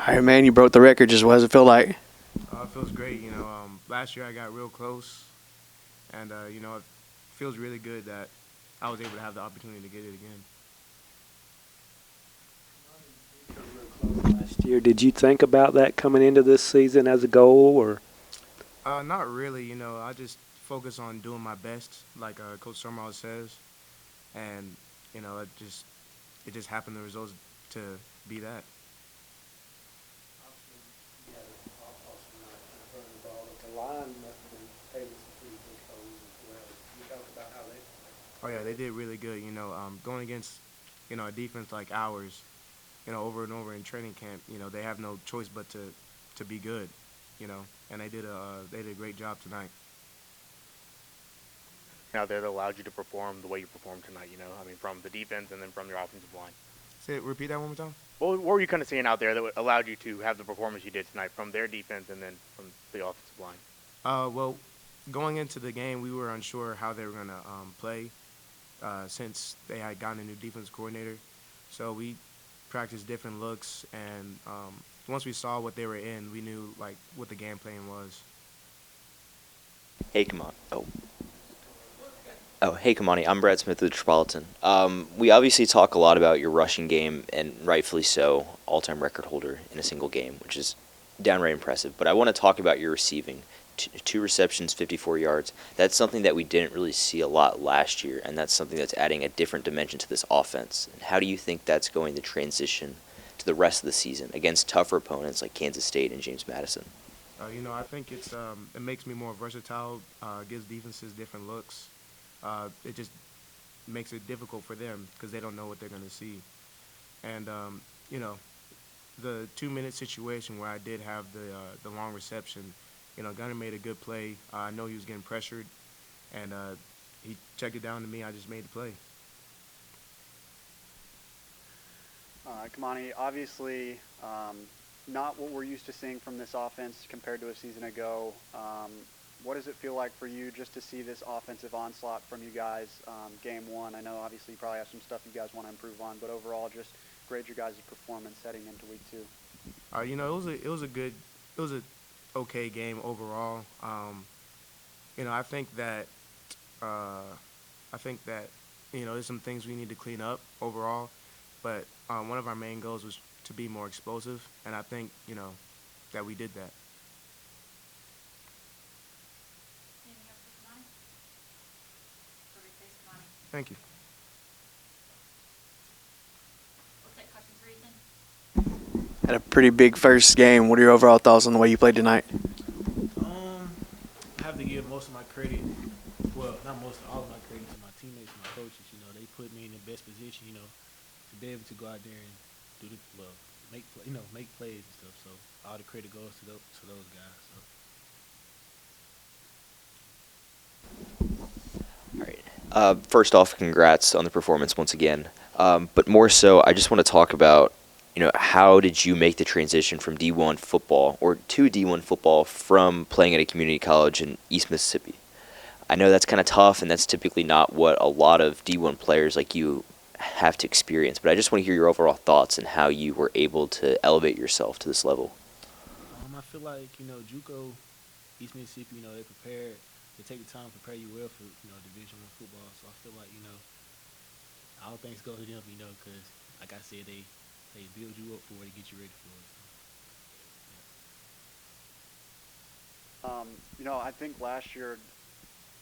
All right, man, you broke the record. Just what does it feel like? It feels great. Last year I got real close, and it feels really good that I was able to have the opportunity to get it again. Last year, did you think about that coming into this season as a goal, or? Not really. I just focus on doing my best, like Coach Summerall says, and it just happened. The results to be that. Oh yeah, they did really good. Going against a defense like ours, over and over in training camp, they have no choice but to be good, and they did a great job tonight. Out there that allowed you to perform the way you performed tonight, I mean, from the defense and then from your offensive line? Repeat that one more time? Well, what were you kind of seeing out there that allowed you to have the performance you did tonight from their defense and then from the offensive line? Well, going into the game, we were unsure how they were going to play since they had gotten a new defense coordinator. So we practiced different looks, and once we saw what they were in, we knew like what the game plan was. Hey, come on. Hey, Kamani. I'm Brad Smith with the Metropolitan. We obviously talk a lot about your rushing game, and rightfully so, all-time record holder in a single game, which is downright impressive. But I want to talk about your receiving. Two receptions, 54 yards. That's something that we didn't really see a lot last year, and that's something that's adding a different dimension to this offense. And how do you think that's going to transition to the rest of the season against tougher opponents like Kansas State and James Madison? I think it makes me more versatile, gives defenses different looks. It just makes it difficult for them because they don't know what they're going to see. And, the 2-minute situation where I did have the long reception, Gunner made a good play. I know he was getting pressured, and he checked it down to me. I just made the play. Kamani, obviously not what we're used to seeing from this offense compared to a season ago. What does it feel like for you just to see this offensive onslaught from you guys game one? I know obviously you probably have some stuff you guys want to improve on, but overall just grade your guys' performance heading into week two. It was a okay game overall. I think that there's some things we need to clean up overall, but one of our main goals was to be more explosive, and I think that we did that. Thank you. Had a pretty big first game. What are your overall thoughts on the way you played tonight? I have to give most of my credit, well, not most, all of my credit to my teammates and my coaches. They put me in the best position, to be able to go out there and make plays and stuff. So all the credit goes to those guys. So. First off, congrats on the performance once again. But more so, I just want to talk about, how did you make the transition from D1 football or to D1 football from playing at a community college in East Mississippi? I know that's kind of tough, and that's typically not what a lot of D1 players like you have to experience. But I just want to hear your overall thoughts and how you were able to elevate yourself to this level. I feel like, JUCO, East Mississippi, they prepare. They take the time to prepare you well for, Division I football. So I feel like, all things go to them, because, like I said, they build you up for it to get you ready for it. So, I think last year,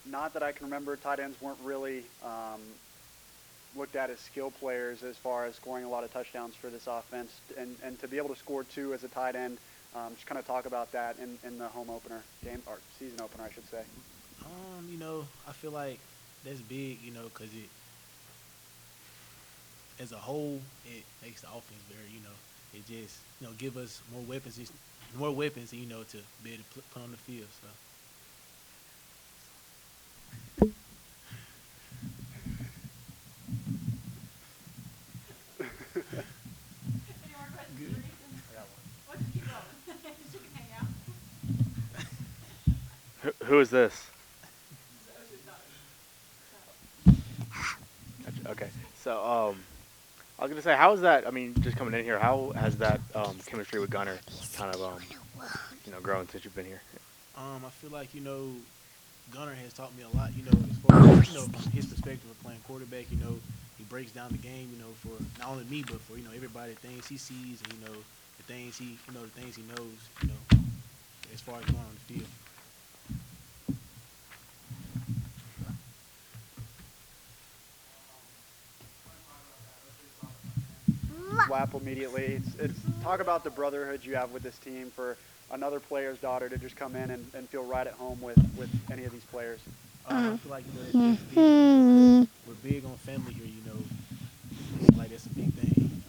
not that I can remember, tight ends weren't really looked at as skill players as far as scoring a lot of touchdowns for this offense. And to be able to score 2 as a tight end, just kind of talk about that in the home opener game, or season opener, I should say. I feel like that's big, because it, as a whole, it makes the offense very, it just, give us more weapons, to be able to put on the field. So. Who is this? Gotcha. Okay. So, I was gonna say, how is that? I mean, just coming in here, how has that chemistry with Gunner kind of grown since you've been here? I feel like Gunner has taught me a lot. As far as from his perspective of playing quarterback, he breaks down the game. For not only me but for everybody, the things he sees and the things he knows. As far as going on the field. Wap immediately. It's talk about the brotherhood you have with this team for another player's daughter to just come in and feel right at home with any of these players. I feel like it's big. We're big on family here. It's like that's a big thing.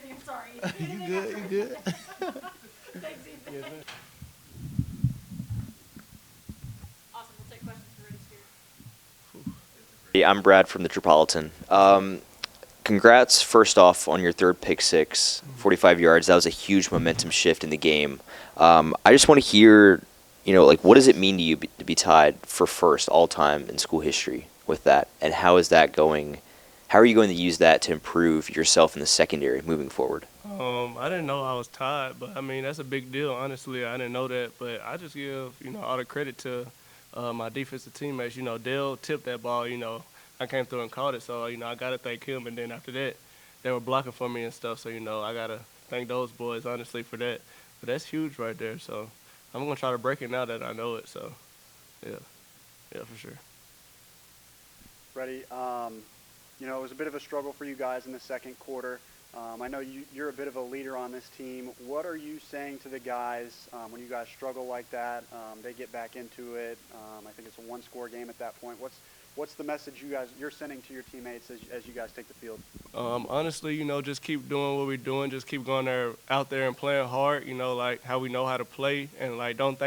I'm sorry. You good? You good? Thanks, Ethan. Yes, sir. Awesome. We'll take questions for Reddy's here. Hey, I'm Brad from the Tripolitan. Congrats, first off, on your third pick six, 45 yards. That was a huge momentum shift in the game. I just want to hear, what does it mean to you to be tied for first all time in school history with that? And how is that going? How are you going to use that to improve yourself in the secondary moving forward? I didn't know I was tied, but I mean that's a big deal. Honestly, I didn't know that, but I just give all the credit to my defensive teammates. Dale tipped that ball. I came through and caught it, so I gotta thank him. And then after that, they were blocking for me and stuff. So I gotta thank those boys honestly for that. But that's huge right there. So I'm gonna try to break it now that I know it. So yeah, for sure. Reddy, it was a bit of a struggle for you guys in the second quarter. I know you're a bit of a leader on this team. What are you saying to the guys when you guys struggle like that? They get back into it. I think it's a one-score game at that point. What's the message you're sending to your teammates as you guys take the field? Honestly, just keep doing what we're doing. Just keep going out there and playing hard. Like how we know how to play, and like don't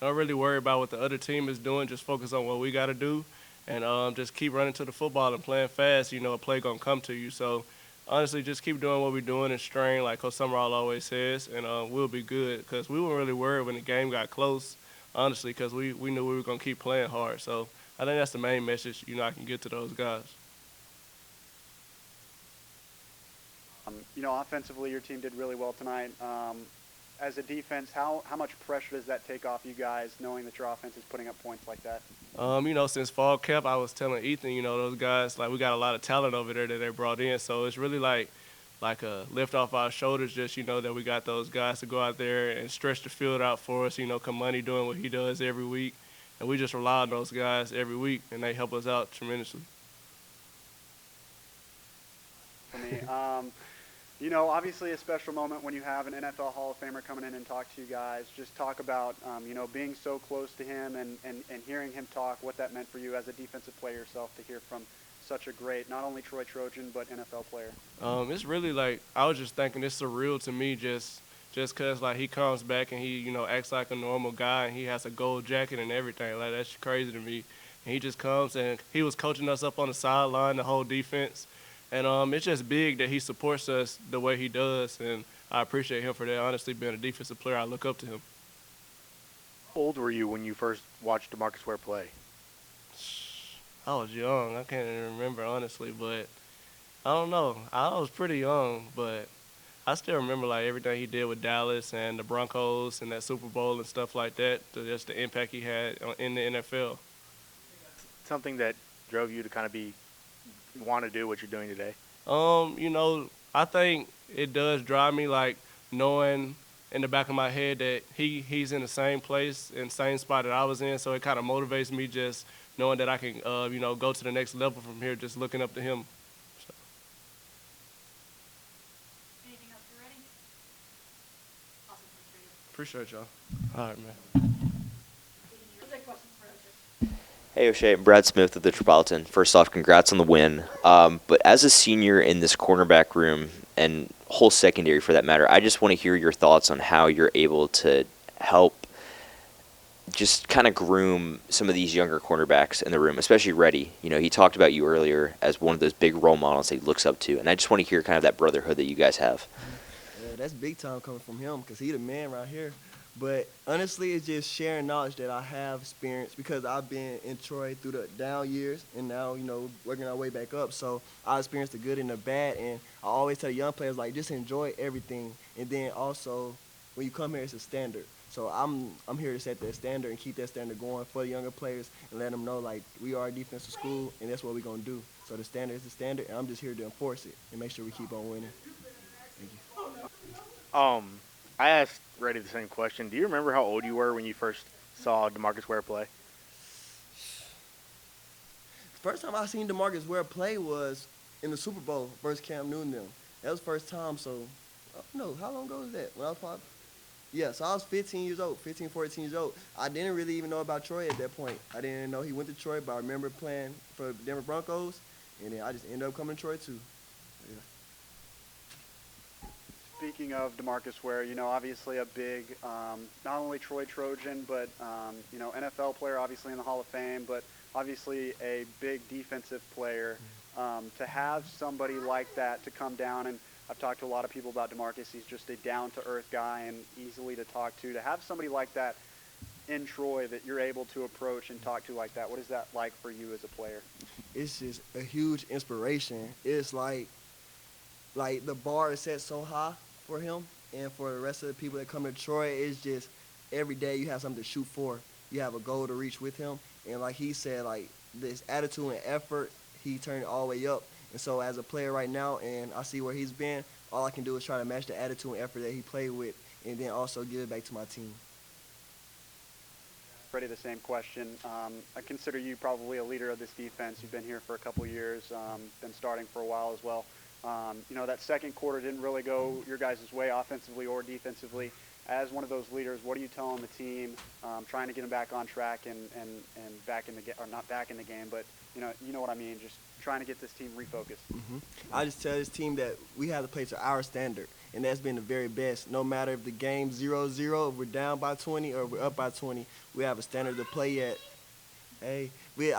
really worry about what the other team is doing. Just focus on what we got to do, and just keep running to the football and playing fast. A play gonna come to you. So honestly, just keep doing what we're doing and strain, like Coach Summerall always says, and we'll be good. Because we weren't really worried when the game got close, honestly, because we knew we were gonna keep playing hard. So I think that's the main message, I can get to those guys. Offensively, your team did really well tonight. As a defense, how much pressure does that take off you guys, knowing that your offense is putting up points like that? Since fall camp, I was telling Ethan, those guys, like we got a lot of talent over there that they brought in. So it's really like a lift off our shoulders, just, that we got those guys to go out there and stretch the field out for us. Money doing what he does every week. And we just rely on those guys every week, and they help us out tremendously. For me, obviously a special moment when you have an NFL Hall of Famer coming in and talk to you guys. Just talk about, being so close to him and hearing him talk, what that meant for you as a defensive player yourself to hear from such a great, not only Troy Trojan, but NFL player. It's really like, I was just thinking it's surreal to me just because, like, he comes back and he, acts like a normal guy and he has a gold jacket and everything. Like, that's crazy to me. And he just comes and he was coaching us up on the sideline, the whole defense. And it's just big that he supports us the way he does, and I appreciate him for that. Honestly, being a defensive player, I look up to him. How old were you when you first watched DeMarcus Ware play? I was young. I can't even remember, honestly, but I don't know. I was pretty young, but I still remember like everything he did with Dallas and the Broncos and that Super Bowl and stuff like that. Just the impact he had in the NFL. Something that drove you to kind of want to do what you're doing today? I think it does drive me, like knowing in the back of my head that he's in the same place and same spot that I was in. So it kind of motivates me, just knowing that I can go to the next level from here, just looking up to him. Anything else for Reddy? Awesome. Appreciate y'all. All right, man. We'll take questions for Reddy. Hey, O'Shea, Brad Smith of the Tripolitan. First off, congrats on the win. But as a senior in this cornerback room and whole secondary for that matter, I just want to hear your thoughts on how you're able to help just kind of groom some of these younger cornerbacks in the room, especially Reddy. He talked about you earlier as one of those big role models that he looks up to, and I just want to hear kind of that brotherhood that you guys have. that's big time coming from him because he the man right here. But honestly, it's just sharing knowledge that I have experienced because I've been in Troy through the down years and now, working our way back up. So I experienced the good and the bad. And I always tell young players, like, just enjoy everything. And then also, when you come here, it's a standard. So I'm here to set that standard and keep that standard going for the younger players and let them know, like, we are a defensive school and that's what we're going to do. So the standard is the standard, and I'm just here to enforce it and make sure we keep on winning. Thank you. I asked Reddy the same question. Do you remember how old you were when you first saw DeMarcus Ware play? First time I seen DeMarcus Ware play was in the Super Bowl versus Cam Newton. That was the first time, so I don't know. How long ago was that? When I was probably, so I was 14 years old. I didn't really even know about Troy at that point. I didn't know he went to Troy, but I remember playing for the Denver Broncos, and then I just ended up coming to Troy too. Yeah. Speaking of DeMarcus Ware, obviously a big, not only Troy Trojan, but, NFL player, obviously in the Hall of Fame, but obviously a big defensive player. To have somebody like that to come down, and I've talked to a lot of people about DeMarcus, he's just a down-to-earth guy and easily to talk to. To have somebody like that in Troy that you're able to approach and talk to like that, what is that like for you as a player? It's just a huge inspiration. It's like the bar is set so high for him and for the rest of the people that come to Troy. It's just every day you have something to shoot for. You have a goal to reach with him. And like he said, like this attitude and effort, he turned it all the way up. And so as a player right now, and I see where he's been, all I can do is try to match the attitude and effort that he played with and then also give it back to my team. Freddie, the same question. I consider you probably a leader of this defense. You've been here for a couple of years, been starting for a while as well. That second quarter didn't really go your guys' way offensively or defensively. As one of those leaders, what are you telling the team, trying to get them back on track and back in the game, or not back in the game, but you know what I mean, just trying to get this team refocused? I just tell this team that we have to play to our standard, and that's been the very best. No matter if the game's 0-0, if we're down by 20 or we're up by 20, we have a standard to play at. I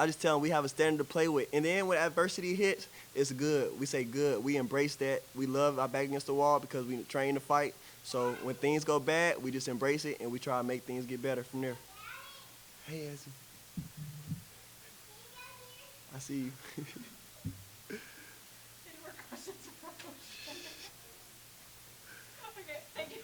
just tell them we have a standard to play with. And then when adversity hits, it's good. We say good. We embrace that. We love our back against the wall because we train to fight. So when things go bad, we just embrace it, and we try to make things get better from there. Hey, Ezzy. I see you. Any more questions? Okay, thank you.